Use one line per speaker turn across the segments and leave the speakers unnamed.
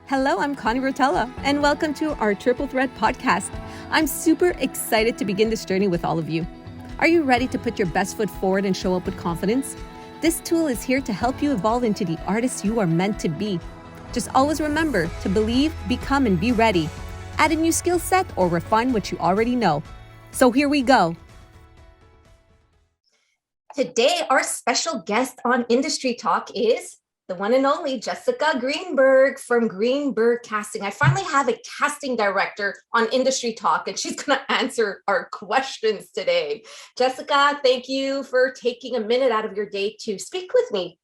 Hello, I'm Connie Rotella, and welcome to our Triple Threat podcast. I'm super excited to begin this journey with all of you. Are you ready to put your best foot forward and show up with confidence? This tool is here to help you evolve into the artist you are meant to be. Just always remember to believe, become, and be ready. Add a new skill set or refine what you already know. So here we go.
Today, our special guest on Industry Talk is the one and only Jessica Greenberg from Greenberg Casting. I finally have a casting director on Industry Talk, and she's going to answer our questions today. Jessica, thank you for taking a minute out of your day to speak with me.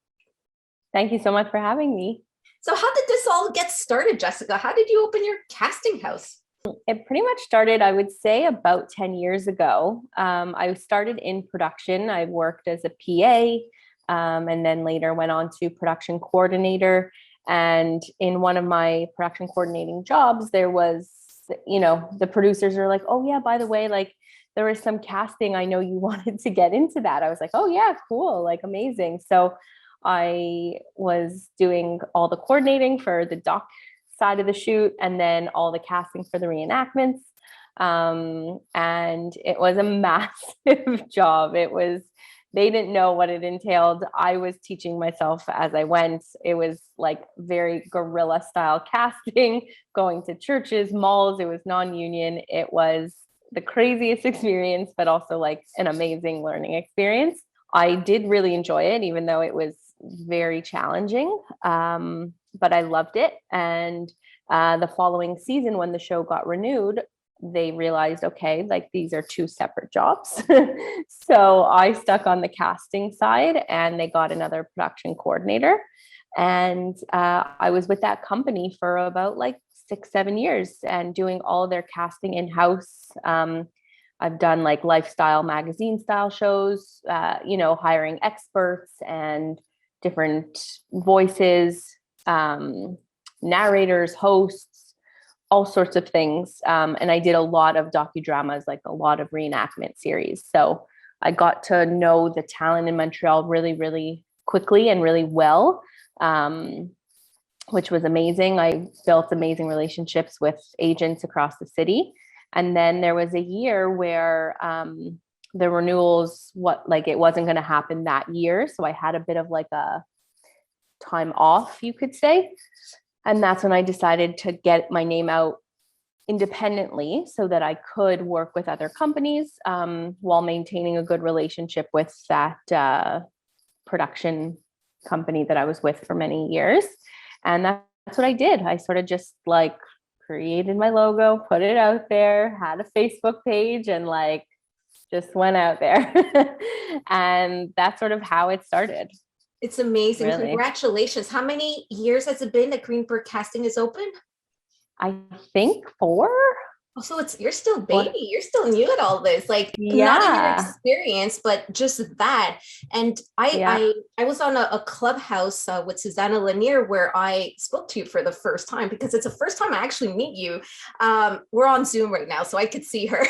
Thank you so much for having me.
So how did this all get started, Jessica? How did you open your casting house?
It pretty much started, I would say, about 10 years ago. I started in production. I worked as a PA, and then later went on to production coordinator. And in one of my production coordinating jobs, there was, the producers are like, oh yeah, by the way, like there was some casting. I know you wanted to get into that. I was like, oh yeah, cool. Like amazing. So I was doing all the coordinating for the doc side of the shoot and then all the casting for the reenactments. And it was a massive job. They didn't know what it entailed. I was teaching myself as I went. It was like very guerrilla style casting, going to churches, malls. It was non-union. It was the craziest experience, but also like an amazing learning experience. I did really enjoy it, even though it was very challenging. But I loved it. And the following season, when the show got renewed, they realized, okay, like these are two separate jobs. So I stuck on the casting side and they got another production coordinator. And I was with that company for about like 6-7 years and doing all their casting in-house. I've done like lifestyle magazine style shows, hiring experts and different voices, narrators, hosts, all sorts of things. And I did a lot of docudramas, like a lot of reenactment series. So I got to know the talent in Montreal really, really quickly and really well, which was amazing. I built amazing relationships with agents across the city. And then there was a year where the renewals, it wasn't going to happen that year. So I had a bit of like a time off, you could say. And that's when I decided to get my name out independently so that I could work with other companies while maintaining a good relationship with that production company that I was with for many years. And that's what I did. I sort of just like created my logo, put it out there, had a Facebook page, and like just went out there. And that's sort of how it started.
It's amazing.
Really.
Congratulations. How many years has it been that Greenberg Casting is open?
I think 4.
Oh, so you're still baby. You're still new at all this. Like not in your experience, but just that. And I was on a clubhouse with Susanna Lanier where I spoke to you for the first time because it's the first time I actually meet you. We're on Zoom right now, so I could see her.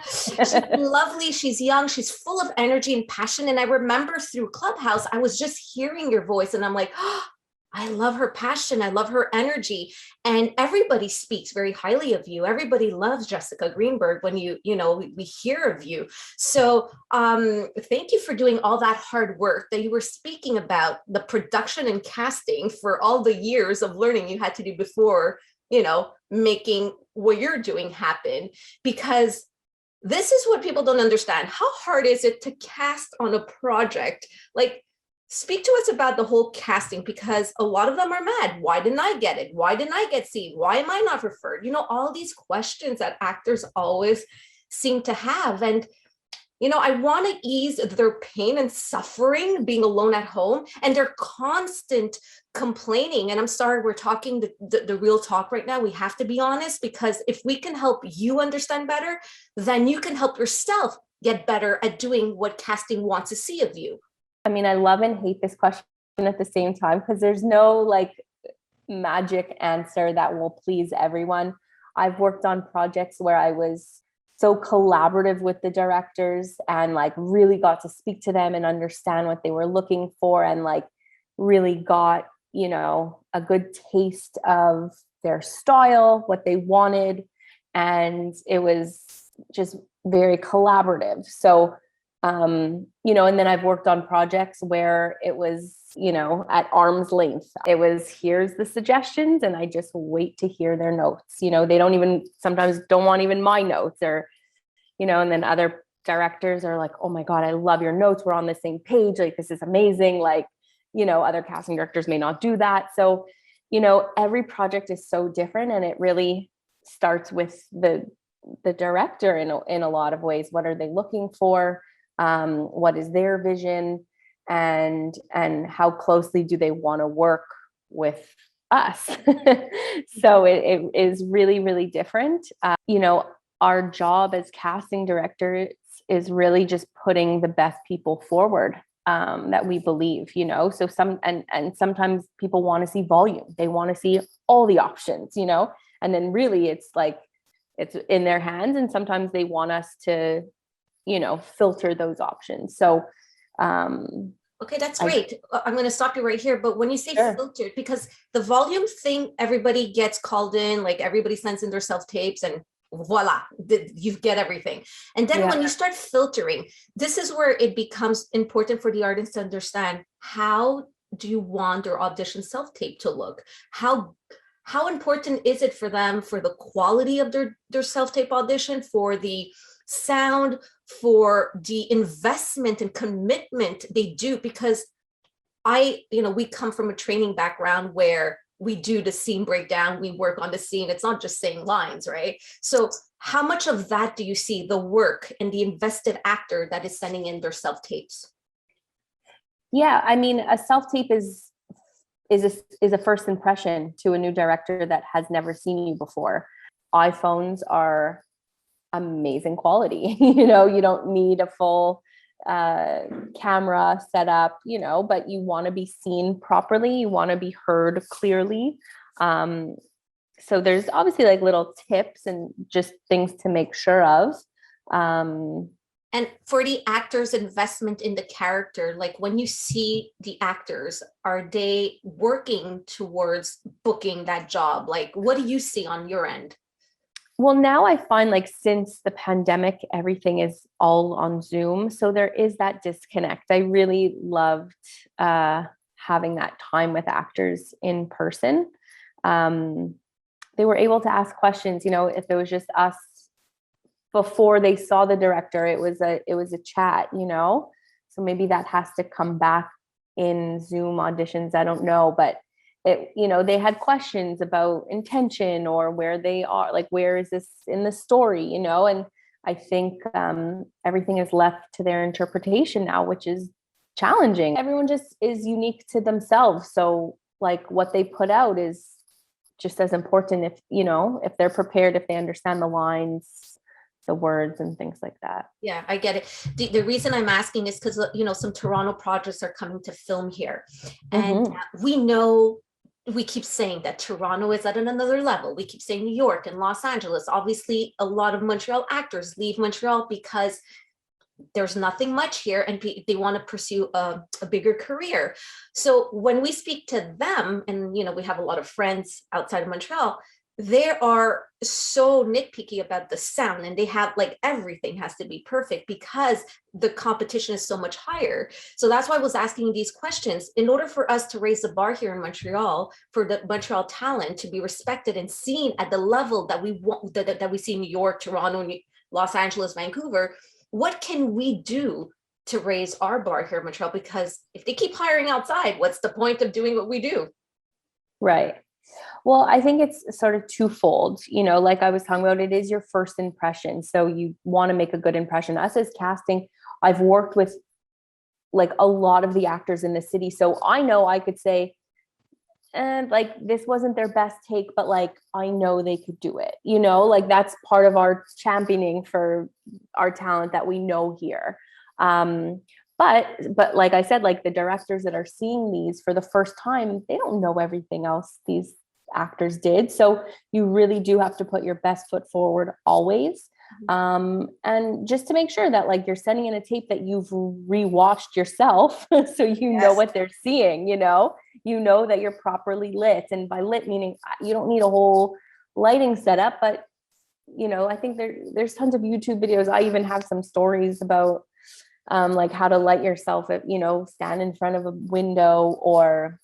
She's lovely. She's young. She's full of energy and passion. And I remember through Clubhouse, I was just hearing your voice and I'm like, oh, I love her passion. I love her energy. And everybody speaks very highly of you. Everybody loves Jessica Greenberg when we hear of you. So thank you for doing all that hard work that you were speaking about, the production and casting for all the years of learning you had to do before, making what you're doing happen. Because this is what people don't understand. How hard is it to cast on a project? Like, speak to us about the whole casting, because a lot of them are mad. Why didn't I get it? Why didn't I get seen? Why am I not referred? All these questions that actors always seem to have. And, I want to ease their pain and suffering being alone at home and their constant complaining. And I'm sorry, we're talking the real talk right now. We have to be honest, because if we can help you understand better, then you can help yourself get better at doing what casting wants to see of you.
I mean, I love and hate this question at the same time because there's no like magic answer that will please everyone. I've worked on projects where I was so collaborative with the directors and like really got to speak to them and understand what they were looking for and like really got, a good taste of their style, what they wanted. And it was just very collaborative. So, you know, and then I've worked on projects where it was, you know, at arm's length. It was, here's the suggestions, and I just wait to hear their notes. You know, they sometimes don't want even my notes, or, you know, and then other directors are like, oh my God, I love your notes. We're on the same page. Like, this is amazing. Like, you know, other casting directors may not do that. So, you know, every project is so different, and it really starts with the director in a lot of ways. What are they looking for? What is their vision, and how closely do they want to work with us? So it is really, really different. You know, our job as casting directors is really just putting the best people forward, that we believe, you know. So sometimes people want to see volume. They want to see all the options, you know, and then really it's like, it's in their hands. And sometimes they want us to, you know, filter those options. So,
okay, that's great. I'm going to stop you right here. But when you say
Sure.
filtered, because the volume thing, everybody gets called in, like everybody sends in their self-tapes, and voila, you get everything. And then when you start filtering, this is where it becomes important for the artist to understand, how do you want their audition self-tape to look? How important is it for them, for the quality of their self-tape audition, for the sound, for the investment and commitment they do? Because we come from a training background where we do the scene breakdown, we work on the scene. It's not just saying lines, right? So how much of that do you see, the work and the invested actor that is sending in their self-tapes?
Yeah, I mean, a self-tape is a first impression to a new director that has never seen you before. iPhones are amazing quality. You know, you don't need a full camera setup, you know, but you want to be seen properly. You want to be heard clearly. So there's obviously like little tips and just things to make sure of.
And for the actors' investment in the character, like when you see the actors, are they working towards booking that job? Like, what do you see on your end?
Well, now I find, like, since the pandemic, everything is all on Zoom. So there is that disconnect. I really loved having that time with actors in person. They were able to ask questions, you know, if it was just us before they saw the director, it was a chat, you know. So maybe that has to come back in Zoom auditions. I don't know, but you know, they had questions about intention, or where they are, like, where is this in the story, you know. And I think everything is left to their interpretation now, which is challenging. Everyone just is unique to themselves. So like what they put out is just as important, if, you know, if they're prepared, if they understand the lines, the words and things like that.
Yeah, I get it. The reason I'm asking is because, you know, some Toronto projects are coming to film here. And we know, we keep saying that Toronto is at another level. We keep saying New York and Los Angeles. Obviously, a lot of Montreal actors leave Montreal because there's nothing much here, and they want to pursue a bigger career. So when we speak to them, and, you know, we have a lot of friends outside of Montreal, they are so nitpicky about the sound, and they have, like, everything has to be perfect because the competition is so much higher. So that's why I was asking these questions. In order for us to raise the bar here in Montreal, for the Montreal talent to be respected and seen at the level that we want, that we see in New York, Toronto, Los Angeles, Vancouver, what can we do to raise our bar here in Montreal? Because if they keep hiring outside, what's the point of doing what we do?
Right. Well, I think it's sort of twofold, you know, like I was talking about, it is your first impression. So you want to make a good impression. Us as casting, I've worked with like a lot of the actors in the city. So I know I could say, and like, this wasn't their best take, but like, I know they could do it, you know, like that's part of our championing for our talent that we know here. But like I said, like the directors that are seeing these for the first time, they don't know everything else these actors did. So you really do have to put your best foot forward always. And just to make sure that like you're sending in a tape that you've rewatched yourself so you know what they're seeing, you know, you know that you're properly lit. And by lit meaning you don't need a whole lighting setup, but I think there's tons of YouTube videos. I even have some stories about like how to light yourself if, stand in front of a window, or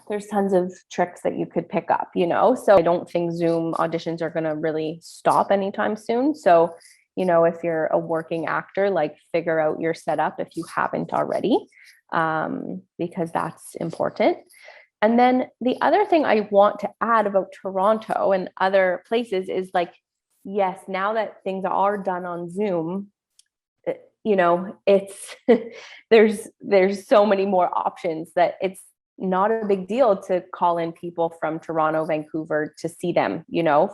there's tons of tricks that you could pick up, so I don't think Zoom auditions are going to really stop anytime soon. So, if you're a working actor, like figure out your setup if you haven't already, because that's important. And then the other thing I want to add about Toronto and other places is like, yes, now that things are done on Zoom, it's there's so many more options that it's not a big deal to call in people from Toronto, Vancouver to see them,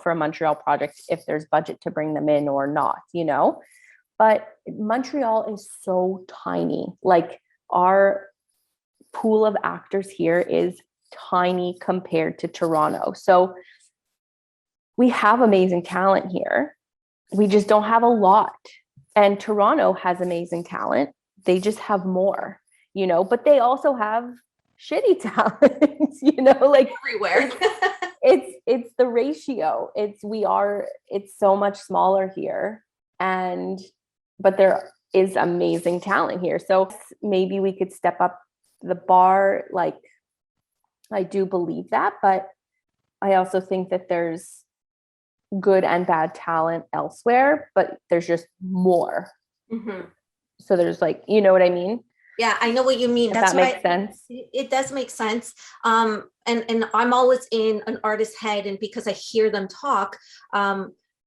for a Montreal project, if there's budget to bring them in or not, but Montreal is so tiny. Like our pool of actors here is tiny compared to Toronto. So we have amazing talent here. We just don't have a lot. And Toronto has amazing talent. They just have more, but they also have shitty talent, like
everywhere.
it's the ratio. It's so much smaller here. But there is amazing talent here. So maybe we could step up the bar. Like, I do believe that, but I also think that there's good and bad talent elsewhere, but there's just more. Mm-hmm. So there's like, you know what I mean?
Yeah, I know what you mean.
That makes sense.
It does make sense. And I'm always in an artist's head, and because I hear them talk,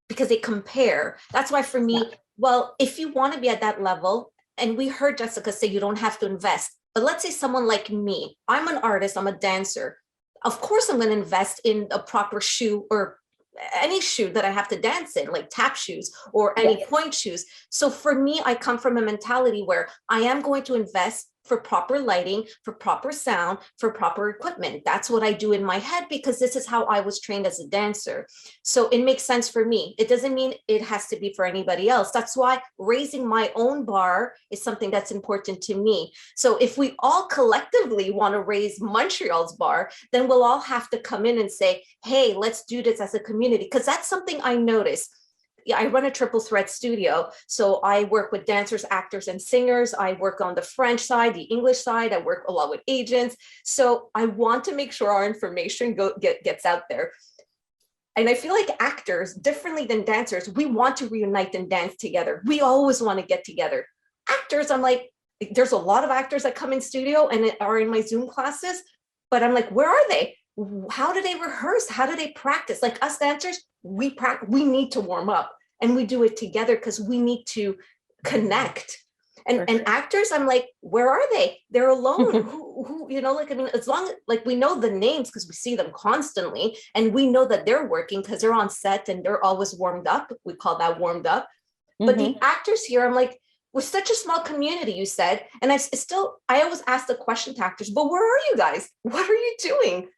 because they compare. That's why for me, well, if you want to be at that level, and we heard Jessica say you don't have to invest, but let's say someone like me, I'm an artist, I'm a dancer. Of course, I'm going to invest in a proper shoe, or any shoe that I have to dance in, like tap shoes or any point shoes. So for me, I come from a mentality where I am going to invest for proper lighting, for proper sound, for proper equipment. That's what I do in my head, because this is how I was trained as a dancer. So it makes sense for me. It doesn't mean it has to be for anybody else. That's why raising my own bar is something that's important to me. So if we all collectively want to raise Montreal's bar, then we'll all have to come in and say, hey, let's do this as a community. Because that's something I noticed. Yeah, I run a triple threat studio. So I work with dancers, actors, and singers. I work on the French side, the English side. I work a lot with agents. So I want to make sure our information gets out there. And I feel like actors, differently than dancers, we want to reunite and dance together. We always want to get together. Actors, I'm like, there's a lot of actors that come in studio and are in my Zoom classes, but I'm like, where are they? How do they rehearse? How do they practice? Like us dancers, we need to warm up, and we do it together because we need to connect. And actors, I'm like, where are they? They're alone. who like, I mean, as long as like we know the names because we see them constantly, and we know that they're working because they're on set and they're always warmed up. We call that warmed up. But the actors here, I'm like, we're such a small community, you said. And I always ask the question to actors, but where are you guys? What are you doing?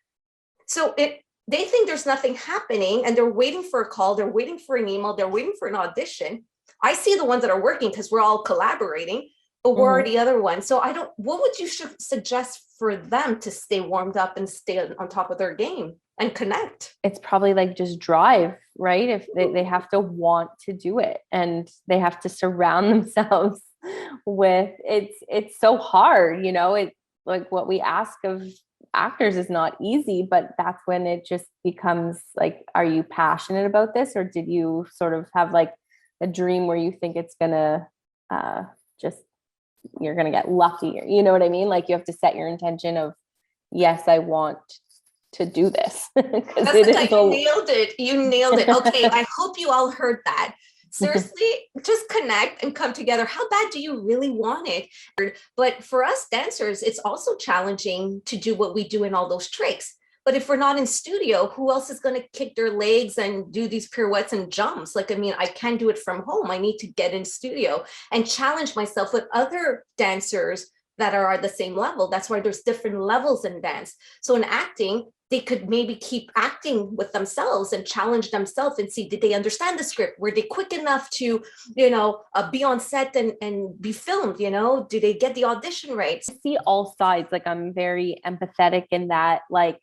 So they think there's nothing happening, and they're waiting for a call. They're waiting for an email. They're waiting for an audition. I see the ones that are working because we're all collaborating, but where are the other ones? So what would you suggest for them to stay warmed up and stay on top of their game and connect?
It's probably like just drive, right? If they have to want to do it, and they have to surround themselves with it's so hard, it like what we ask of actors is not easy, but that's when it just becomes like, are you passionate about this, or did you sort of have like a dream where you think it's gonna you're gonna get lucky, you know what I mean? Like you have to set your intention of, yes, I want to do this.
You nailed it. Okay, I hope you all heard that. Seriously, just connect and come together. How bad do you really want it? But for us dancers, it's also challenging to do what we do in all those tricks. But if we're not in studio, who else is going to kick their legs and do these pirouettes and jumps? Like, I mean, I can't do it from home. I need to get in studio and challenge myself with other dancers that are at the same level. That's why there's different levels in dance. So in acting, they could maybe keep acting with themselves and challenge themselves and see, did they understand the script? Were they quick enough to, be on set and be filmed? Do they get the audition right?
I see all sides. Like, I'm very empathetic in that, like,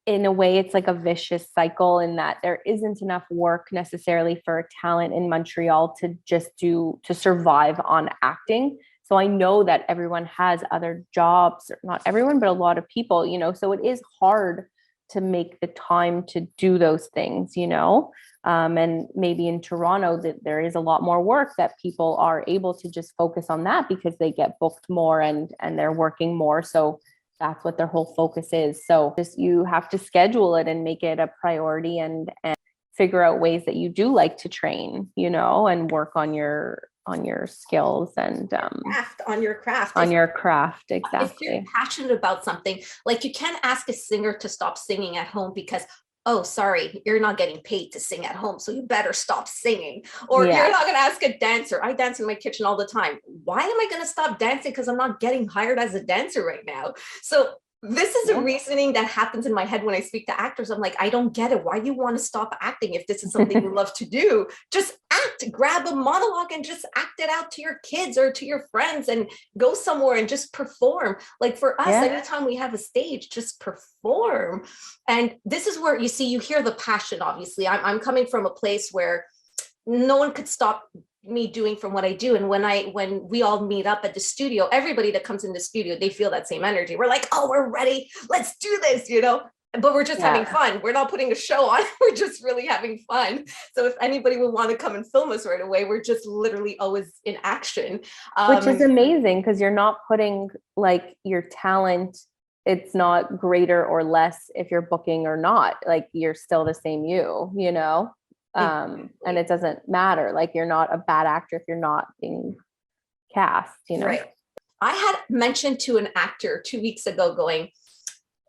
in a way, it's like a vicious cycle in that there isn't enough work necessarily for talent in Montreal to survive on acting. So I know that everyone has other jobs, not everyone, but a lot of people, so it is hard to make the time to do those things, and maybe in Toronto that there is a lot more work that people are able to just focus on that because they get booked more and they're working more. So that's what their whole focus is. So just, you have to schedule it and make it a priority and figure out ways that you do like to train, and work on your skills and
on your craft.
Exactly.
If you're passionate about something, like, you can't ask a singer to stop singing at home because, oh, sorry, you're not getting paid to sing at home, so you better stop singing. Or you're not going to ask a dancer. I dance in my kitchen all the time. Why am I going to stop dancing? Because I'm not getting hired as a dancer right now. So this is a reasoning that happens in my head when I speak to actors. I'm like, I don't get it. Why do you want to stop acting if this is something you love to do? Just act, grab a monologue and just act it out to your kids or to your friends and go somewhere and just perform. Like, for us, anytime we have a stage, just perform. And this is where you hear the passion. Obviously, I'm coming from a place where no one could stop me doing from what I do. And when we all meet up at the studio, everybody that comes in the studio, they feel that same energy. We're like, oh, we're ready. Let's do this, but we're just having fun. We're not putting a show on. We're just really having fun. So if anybody would want to come and film us right away, we're just literally always in action.
Which is amazing because you're not putting like your talent. It's not greater or less if you're booking or not. Like, you're still the same and it doesn't matter. Like, you're not a bad actor if you're not being cast,
Right. I had mentioned to an actor 2 weeks ago going,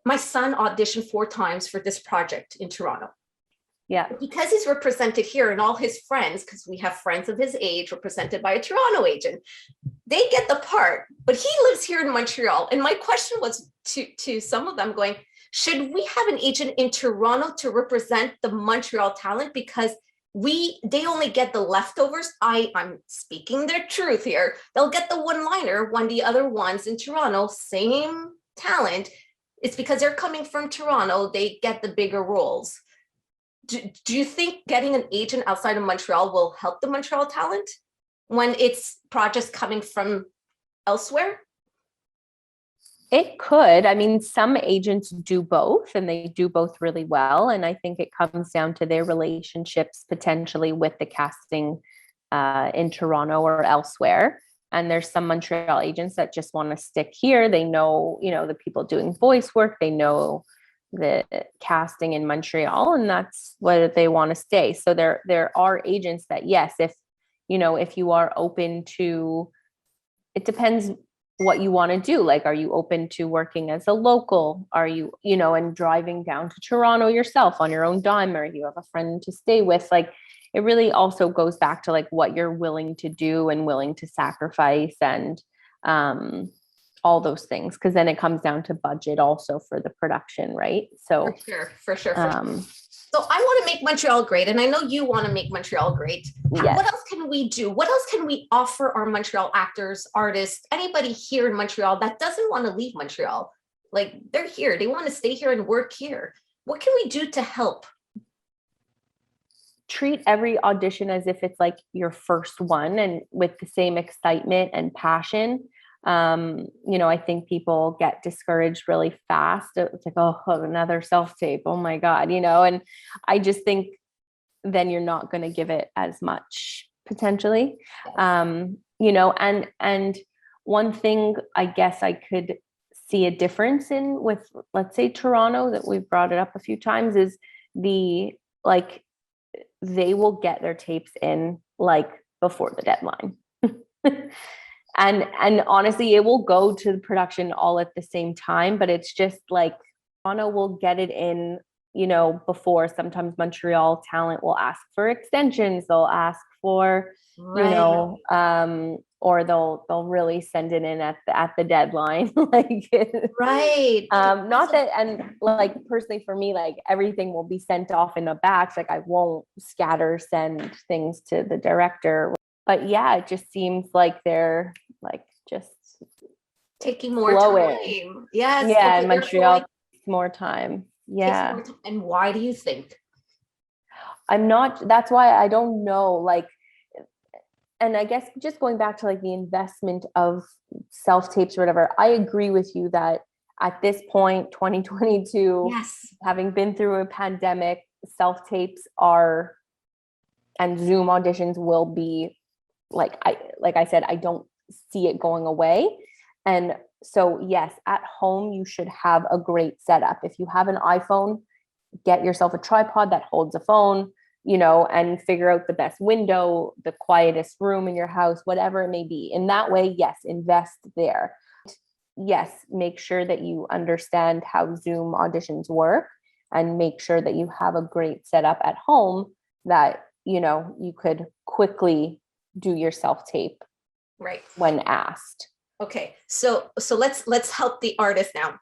my son auditioned 4 times for this project in Toronto.
Yeah.
Because he's represented here and all his friends, because we have friends of his age represented by a Toronto agent, they get the part, but he lives here in Montreal. And my question was to some of them going, should we have an agent in Toronto to represent the Montreal talent? Because they only get the leftovers. I'm speaking their truth here. They'll get the one-liner when the other ones in Toronto, same talent. It's because they're coming from Toronto, they get the bigger roles. Do you think getting an agent outside of Montreal will help the Montreal talent when it's projects coming from elsewhere?
It could. I mean, some agents do both and they do both really well. And I think it comes down to their relationships potentially with the casting in Toronto or elsewhere. And there's some Montreal agents that just want to stick here. They know, the people doing voice work, they know the casting in Montreal, and that's what they want to stay. So there are agents that, yes, if you are open to, it depends what you want to do. Like, are you open to working as a local? Are you, and driving down to Toronto yourself on your own dime, or you have a friend to stay with? Like, it really also goes back to like what you're willing to do and willing to sacrifice and all those things. Cause then it comes down to budget also for the production. Right. So
for sure. So I want to make Montreal great. And I know you want to make Montreal great. Yes. What else can we do? What else can we offer our Montreal actors, artists, anybody here in Montreal that doesn't want to leave Montreal? Like, they're here, they want to stay here and work here. What can we do to help?
Treat every audition as if it's like your first one, and with the same excitement and passion. I think people get discouraged really fast. It's like, oh, another self-tape. Oh my God, and I just think then you're not going to give it as much potentially. And one thing I guess I could see a difference in with, let's say, Toronto, that we've brought it up a few times, is they will get their tapes in like before the deadline. And honestly, it will go to the production all at the same time, but it's just like Toronto will get it in, before. Sometimes Montreal talent will ask for extensions. They'll ask for, or they'll really send it in at the deadline. Like,
right.
Not that, and like personally for me, like everything will be sent off in a batch. Like I won't send things to the director. But yeah, it just seems like they're like just
taking more time. Yes.
Yeah, in Montreal, takes more time. Yeah.
More time. And why do you think?
That's why I don't know. Like, and I guess just going back to like the investment of self-tapes or whatever, I agree with you that at this point, 2022,
yes,
having been through a pandemic, self-tapes are, and Zoom auditions will be like I said, I don't see it going away. And so yes, at home, you should have a great setup. If you have an iPhone, get yourself a tripod that holds a phone, and figure out the best window, the quietest room in your house, whatever it may be. In that way, yes, invest there. Yes, make sure that you understand how Zoom auditions work and make sure that you have a great setup at home that, you could quickly do your self-tape
right
when asked.
Okay. So let's help the artist now.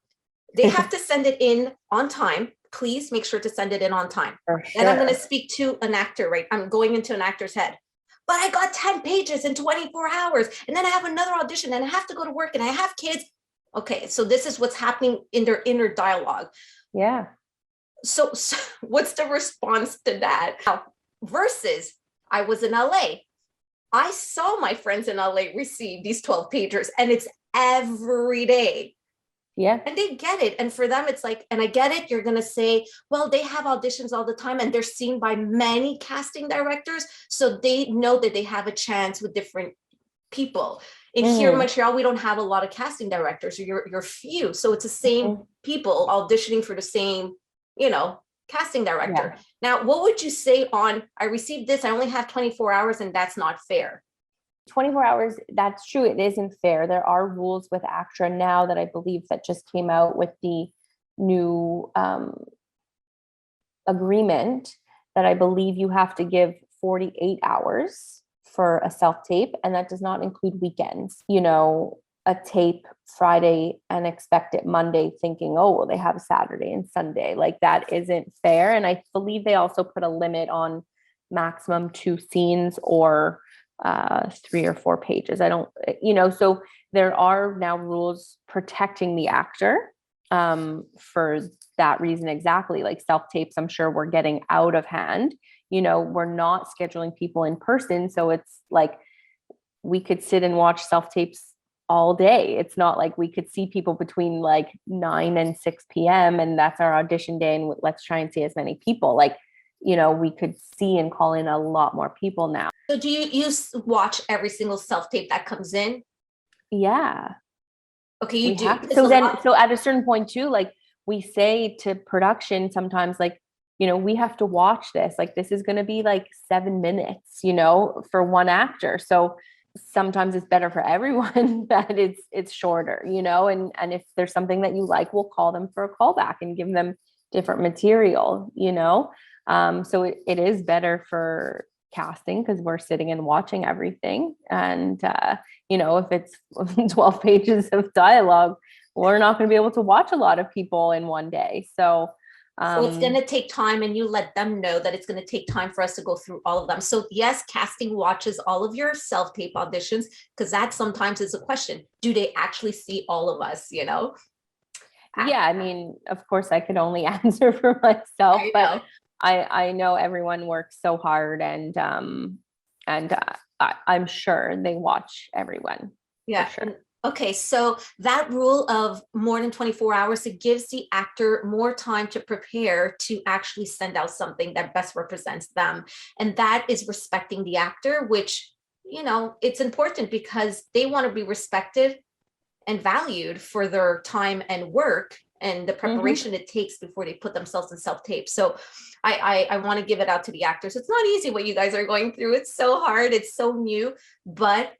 They have to send it in on time. Please make sure to send it in on time.
For sure.
And I'm going to speak to an actor, right? I'm going into an actor's head. But I got 10 pages in 24 hours. And then I have another audition and I have to go to work and I have kids. Okay. So this is what's happening in their inner dialogue.
Yeah.
So what's the response to that? Now, versus I was in LA. I saw my friends in LA receive these 12 pagers and it's every day.
Yeah.
And they get it. And for them, it's like, and I get it. You're going to say, well, they have auditions all the time and they're seen by many casting directors. So they know that they have a chance with different people. Here in Montreal, we don't have a lot of casting directors. You're few. So it's the same people auditioning for the same, casting director. Yeah. Now, what would you say on, I received this, I only have 24 hours and that's not fair?
24 hours, that's true. It isn't fair. There are rules with Actra now that I believe that just came out with the new agreement that I believe you have to give 48 hours for a self-tape, and that does not include weekends. A tape Friday and expect it Monday thinking, oh, well, they have Saturday and Sunday. Like that isn't fair. And I believe they also put a limit on maximum 2 scenes or 3 or 4 pages. So there are now rules protecting the actor for that reason. Exactly. Like self-tapes, I'm sure we're getting out of hand. We're not scheduling people in person. So it's like we could sit and watch self-tapes all day. It's not like we could see people between like 9 and 6 p.m. and that's our audition day. And let's try and see as many people. Like, we could see and call in a lot more people now.
So do you watch every single self-tape that comes in?
Yeah.
Okay, you do.
So at a certain point too, like we say to production sometimes, like, we have to watch this. Like this is going to be like 7 minutes, for one actor. So sometimes it's better for everyone that it's shorter, and if there's something that you like, we'll call them for a callback and give them different material, so it is better for casting because we're sitting and watching everything. And, if it's 12 pages of dialogue, we're not going to be able to watch a lot of people in one day. So
it's going to take time, and you let them know that it's going to take time for us to go through all of them. So yes, casting watches all of your self-tape auditions, because that sometimes is a question. Do they actually see all of us,
Yeah, I mean, of course I could only answer for myself, but I know everyone works so hard, and I'm sure they watch everyone.
Yeah. Sure. Okay, so that rule of more than 24 hours, it gives the actor more time to prepare to actually send out something that best represents them. And that is respecting the actor, which, it's important because they want to be respected and valued for their time and work and the preparation it takes before they put themselves in self-tape. So I want to give it out to the actors. It's not easy what you guys are going through. It's so hard. It's so new, but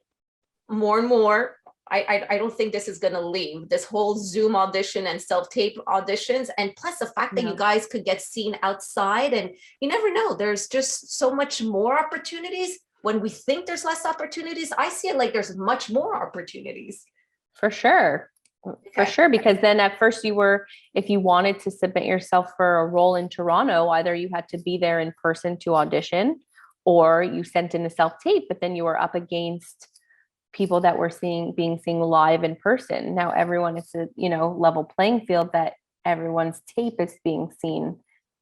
more and more, I don't think this is going to leave, this whole Zoom audition and self-tape auditions. And plus the fact that you guys could get seen outside, and you never know, there's just so much more opportunities. when we think there's less opportunities, I see it like there's much more opportunities.
For sure. For sure. Because then at first if you wanted to submit yourself for a role in Toronto, either you had to be there in person to audition, or you sent in a self-tape, but then you were up against people that were being seen live in person. Now everyone is a, level playing field, that everyone's tape is being seen,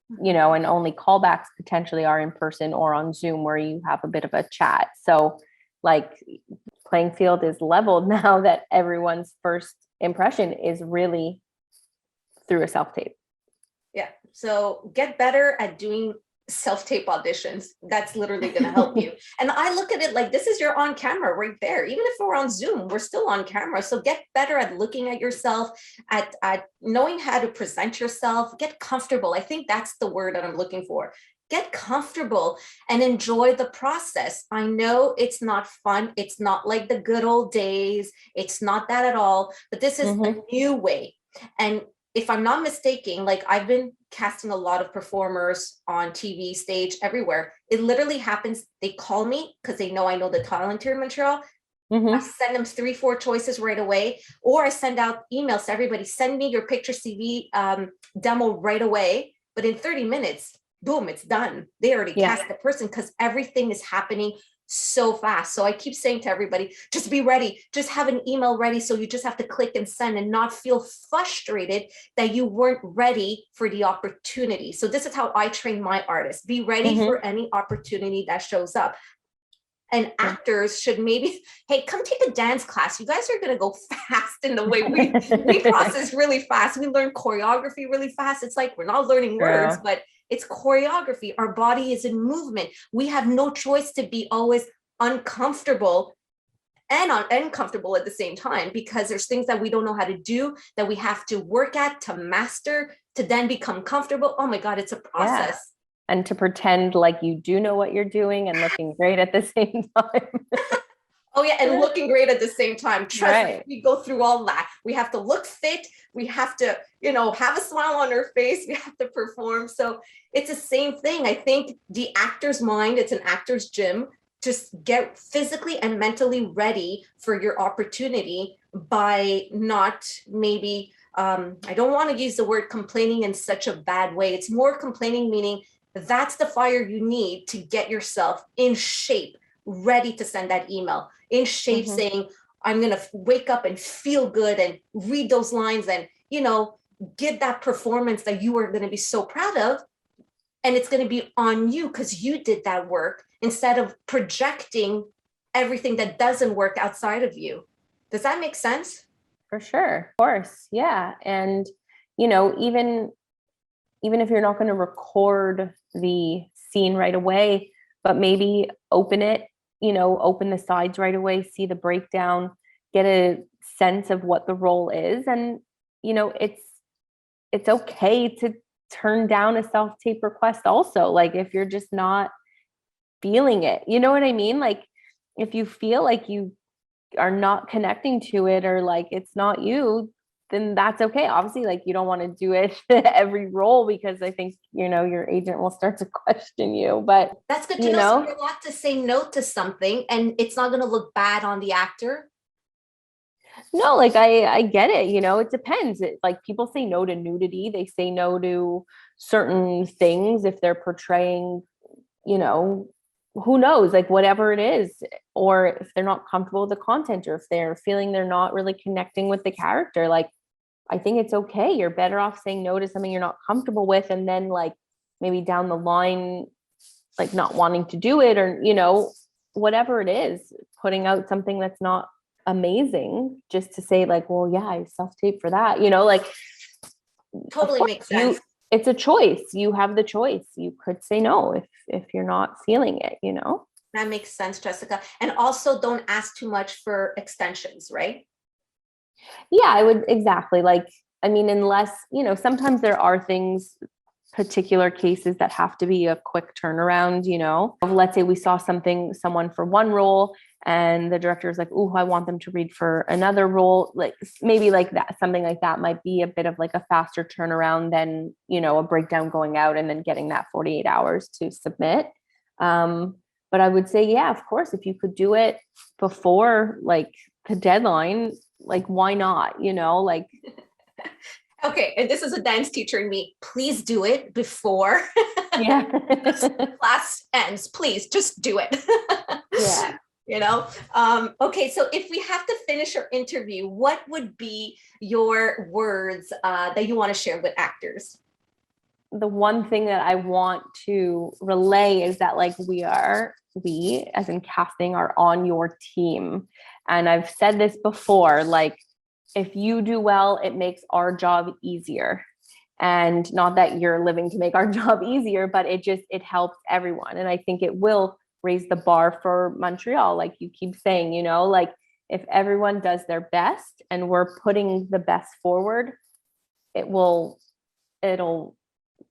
and only callbacks potentially are in person or on Zoom, where you have a bit of a chat. So like, playing field is leveled now, that everyone's first impression is really through a self-tape.
Yeah. So get better at doing self-tape auditions. That's literally going to help you. And I look at it like, this is your on camera right there. Even if we're on Zoom, we're still on camera. So get better at looking at yourself, at knowing how to present yourself, get comfortable. I think that's the word that I'm looking for. Get comfortable and enjoy the process. I know it's not fun. It's not like the good old days. It's not that at all, but this is a new way. And if I'm not mistaken, like, I've been casting a lot of performers on TV, stage, everywhere. It literally happens. They call me because they know I know the talent here in Montreal. I send them 3-4 choices right away, or I send out emails to everybody, send me your picture CV demo right away. But in 30 minutes, boom, it's done. They already cast the person, because everything is happening so fast. So I keep saying to everybody, just be ready, just have an email ready. So you just have to click and send, and not feel frustrated that you weren't ready for the opportunity. So this is how I train my artists. Be ready for any opportunity that shows up. And actors should maybe, hey, come take a dance class. You guys are going to go fast in the way we process really fast. We learn choreography really fast. It's like, we're not learning words, but it's choreography. Our body is in movement. We have no choice to be always uncomfortable and uncomfortable at the same time, because there's things that we don't know how to do, that we have to work at, to master, to then become comfortable. Oh my God, it's a process.
Yeah. And to pretend like you do know what you're doing and looking great at the same time.
Oh yeah, and looking great at the same time. Trust me, we go through all that. We have to look fit. We have to, have a smile on our face. We have to perform. So it's the same thing. I think the actor's mind, it's an actor's gym. Just get physically and mentally ready for your opportunity by not maybe, I don't want to use the word complaining in such a bad way. It's more complaining, meaning that's the fire you need to get yourself in shape, ready to send that email, in shape, saying, I'm going to wake up and feel good and read those lines and, give that performance that you are going to be so proud of. And it's going to be on you because you did that work, instead of projecting everything that doesn't work outside of you. Does that make sense?
For sure. Of course. Yeah. And, even if you're not going to record the scene right away, but maybe open it, open the sides right away, see the breakdown, get a sense of what the role is. And, it's okay to turn down a self-tape request also. Like, if you're just not feeling it, you know what I mean? Like, if you feel like you are not connecting to it, or like it's not you, then that's okay. Obviously, like, you don't want to do it every role, because I think, your agent will start to question you, but
that's good to know. So you're allowed to say no to something, and it's not going to look bad on the actor.
No, like, I get it. It depends. Like, people say no to nudity. They say no to certain things if they're portraying, who knows, like, whatever it is, or if they're not comfortable with the content, or if they're feeling they're not really connecting with the character. Like, I think it's okay. You're better off saying no to something you're not comfortable with, and then, like, maybe down the line, like, not wanting to do it, or, whatever it is, putting out something that's not amazing just to say, like, well, yeah, I self-tape for that, like,
totally makes sense.
It's a choice. You have the choice. You could say no if you're not feeling it,
That makes sense, Jessica. And also, don't ask too much for extensions, right?
Yeah, I would. Exactly. Like, I mean, unless, sometimes there are things, particular cases that have to be a quick turnaround, Let's say we saw someone for one role, and the director is like, oh, I want them to read for another role. Like, maybe like that, something like that might be a bit of like a faster turnaround than, a breakdown going out and then getting that 48 hours to submit. But I would say, yeah, of course, if you could do it before like the deadline, like why not? Like.
Okay, and this is a dance teacher in me. Please do it before
Yeah.
the class ends. Please just do it.
Yeah.
Okay, so if we have to finish our interview, what would be your words that you want to share with actors?
The one thing that I want to relay is that like we as in casting are on your team. And I've said this before, like if you do well, it makes our job easier. And not that you're living to make our job easier, but it helps everyone. And I think it will raise the bar for Montreal. Like you keep saying, like if everyone does their best and we're putting the best forward, it'll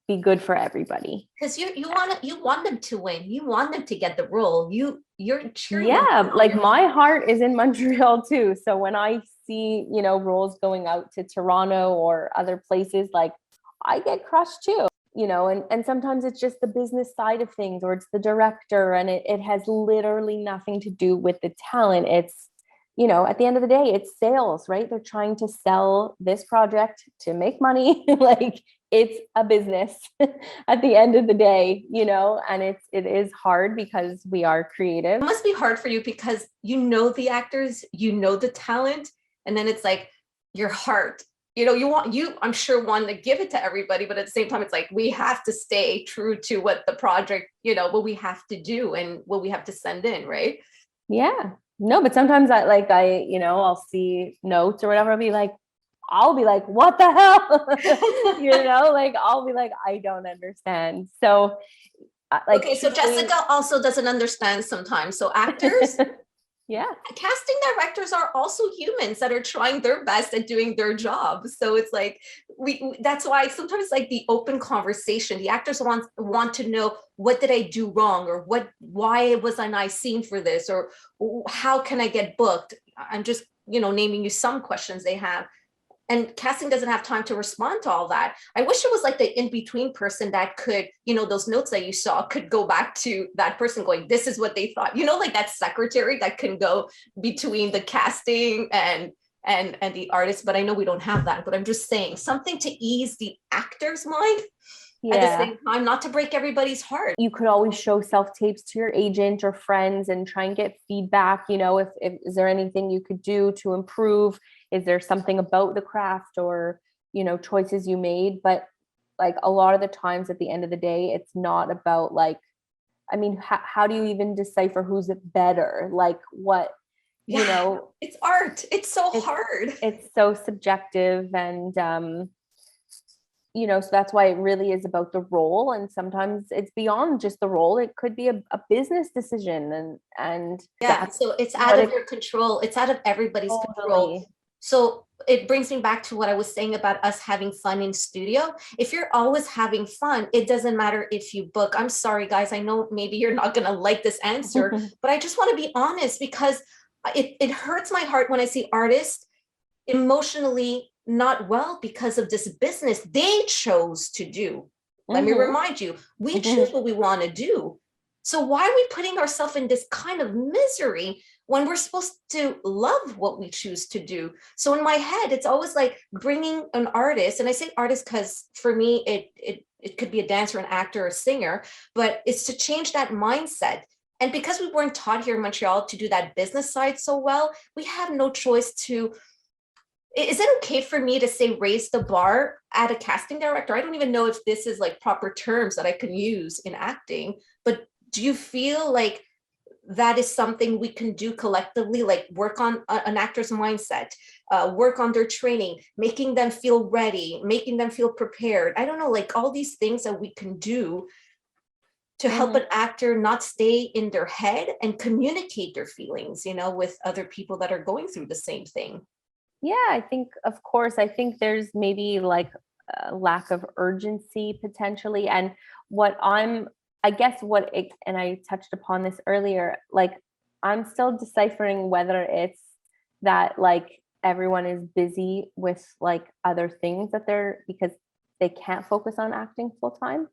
be good for everybody.
Because you want them to win. You want them to get the role. You're cheering.
Yeah, like my heart is in Montreal too. So when I see, roles going out to Toronto or other places, like I get crushed too, and sometimes it's just the business side of things, or it's the director, and it has literally nothing to do with the talent. It's, at the end of the day, it's sales, right? They're trying to sell this project to make money. Like it's a business at the end of the day, and it is hard because we are creative.
It must be hard for you because the actors, the talent, and then it's like your heart, I'm sure want to give it to everybody, but at the same time, it's like, we have to stay true to what the project, what we have to do and what we have to send in. Right.
Yeah, no, but sometimes I'll see notes or whatever. I'll be like, what the hell? Like, I'll be like, I don't understand. So
okay, so Jessica also doesn't understand sometimes. So actors,
yeah,
casting directors are also humans that are trying their best at doing their job. So it's like that's why sometimes like the open conversation, the actors want to know, what did I do wrong, or why wasn't I seen for this, or how can I get booked? I'm just naming you some questions they have. And casting doesn't have time to respond to all that. I wish it was like the in-between person that could, those notes that you saw could go back to that person going, this is what they thought, like that secretary that can go between the casting and the artist. But I know we don't have that, but I'm just saying something to ease the actor's mind. Yeah. At the same time, not to break everybody's heart.
You could always show self-tapes to your agent or friends and try and get feedback. If is there anything you could do to improve? Is there something about the craft or, choices you made? But like a lot of the times at the end of the day, it's not about like, how do you even decipher who's better? Like what,
it's art. It's so hard.
It's so subjective. And, so that's why it really is about the role. And sometimes it's beyond just the role. It could be a business decision. And
yeah, so it's out of your control. It's out of everybody's control. So it brings me back to what I was saying about us having fun in studio. If you're always having fun, it doesn't matter if you book. I'm sorry, guys. I know maybe you're not going to like this answer, but I just want to be honest, because it hurts my heart when I see artists emotionally not well because of this business they chose to do. Let me remind you, we choose what we want to do. So why are we putting ourselves in this kind of misery when we're supposed to love what we choose to do? So in my head, it's always like bringing an artist, and I say artist because for me, it could be a dancer, an actor, or a singer, but it's to change that mindset. And because we weren't taught here in Montreal to do that business side so well, we have no choice to. Is it okay for me to say raise the bar at a casting director? I don't even know if this is like proper terms that I can use in acting, but do you feel like that is something we can do collectively, like work on an actor's mindset, work on their training, making them feel ready, making them feel prepared? I don't know, like all these things that we can do to help an actor not stay in their head and communicate their feelings, with other people that are going through the same thing.
Yeah, I think there's maybe like a lack of urgency potentially. And and I touched upon this earlier, like I'm still deciphering whether it's that like everyone is busy with like other things because they can't focus on acting full time.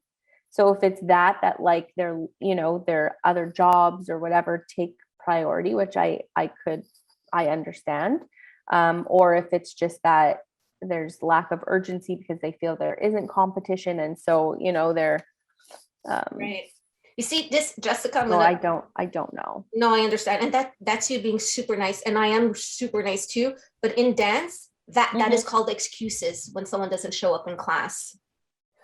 So if it's that like their, their other jobs or whatever take priority, which I understand. Or if it's just that there's lack of urgency because they feel there isn't competition. And so, they're,
right. You see this, Jessica,
I don't know.
No, I understand. And that's you being super nice. And I am super nice too. But in dance, that is called excuses when someone doesn't show up in class.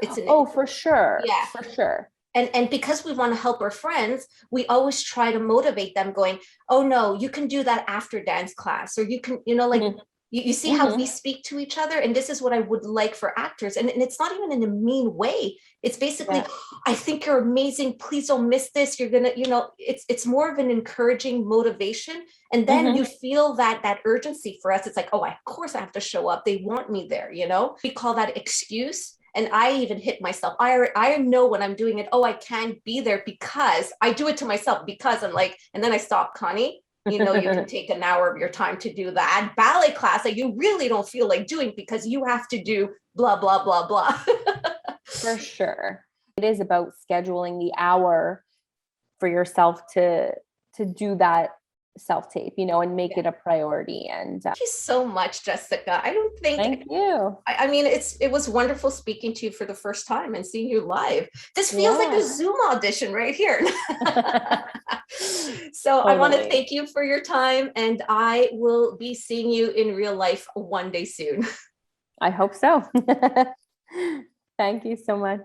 For sure.
Yeah,
for sure.
And because we want to help our friends, we always try to motivate them going, oh no, you can do that after dance class, or you can, you see how we speak to each other. And this is what I would like for actors. And it's not even in a mean way. It's basically, I think you're amazing. Please don't miss this. You're going to, it's more of an encouraging motivation. And then you feel that urgency for us. It's like, oh, of course I have to show up. They want me there. We call that excuse. And I even hit myself. I know when I'm doing it, oh, I can't be there because I do it to myself because I'm like, and then I stop, Connie. You can take an hour of your time to do that ballet class that you really don't feel like doing because you have to do blah, blah, blah, blah.
For sure. It is about scheduling the hour for yourself to do that self-tape, and make it a priority. And
thank you so much, Jessica. I don't think
thank you.
I mean, it was wonderful speaking to you for the first time and seeing you live. This feels like a Zoom audition right here. So totally. I want to thank you for your time, and I will be seeing you in real life one day soon.
I hope so. Thank you so much.